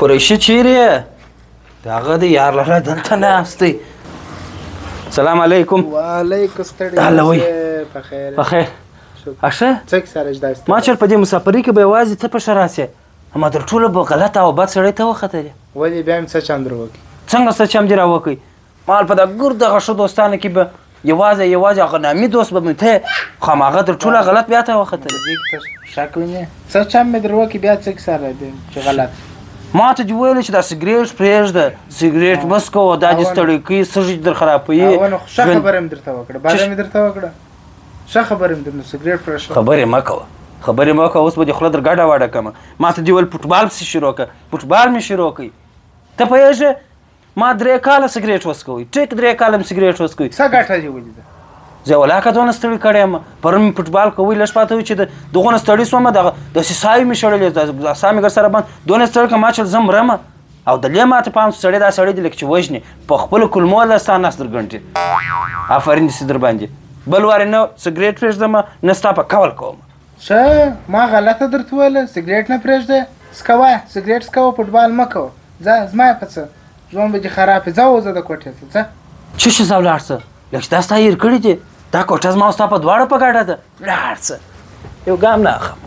قریشي چیرې یې؟ د هغه د یار لره دلته ناست دی. سلام علیکم. وعلیکم ستړي په خیر. په خیر. ښه څه کیسه راځي؟ ما چېرې په دې مسافرۍ کې به یوازې ته په ښه راسې. ما در ټوله به غلط او بد سړی ته وختلې. ولې بیا مې څه چم در وکړي؟ څنګه څه چم دې را وکړي؟ ما په دا ګرد دغه ښه دوستانو کې به یوازې هغه نامي دوست به مې ته خو هماغه در ټوله غلط بیا ته وختلې. شک وینې څه چم مې در وکړي بیا څه کیسه راځي چې غلط؟ ما ته دې ویل چې دا سګرېټ پرېږده، سګرېټ مه څکوه، دا دې ستړی کوي، سږي در خرابوي. ښه خبره مې درته وکړه، بده مې درته وکړه. ښه خبره مې درته سګرېټ پرېږده. خبرې مه کوه، خبرې مه کوه، اوس به دې خوله در ګډه وډه کړمه. ما ته دې ویل فوټبال پسې شروع کړه، فوټبال مې شروع کړئ. ته پوهېږې ما 3 کاله سګرېټ وڅکوئ، ټیک 3 کاله مې سګرېټ وڅکوئ. څه ګټه دې ولیده؟ زه ولاکه دونه ستړی کړی یم. پرون مې فوټبال کوئ لږ پاته وي چې دغونه ستړي شوم، داسې ساه مې شړلې، ساه مې ګر سره بند دونه ستړی کړم ما چې زه مرمه. او دلې ماته پام سړی دا سړی دی لکه چې وژني په خپلو کلمو له ستا نس در ګنټي. آفرین دې سي در باندې. بل وارې نه سګرېټ پرېږدمه نه ستا په قول کوم. ښه ما غلطه درته ویله، سګرېټ نه پرېږده، څکوه سګرېټ څکوه، فوټبال مه کوه. ځه زما په څه ژوند به دې خراب وي. ځه وځه د کوټې څه ځه. څه شي ځه ولاړ څه لږ دا ستا هېر کړي دي. دا کوټه زما او ستا په دواړو په ګډه ده. ولاړ څه یو ګام نه اخلم.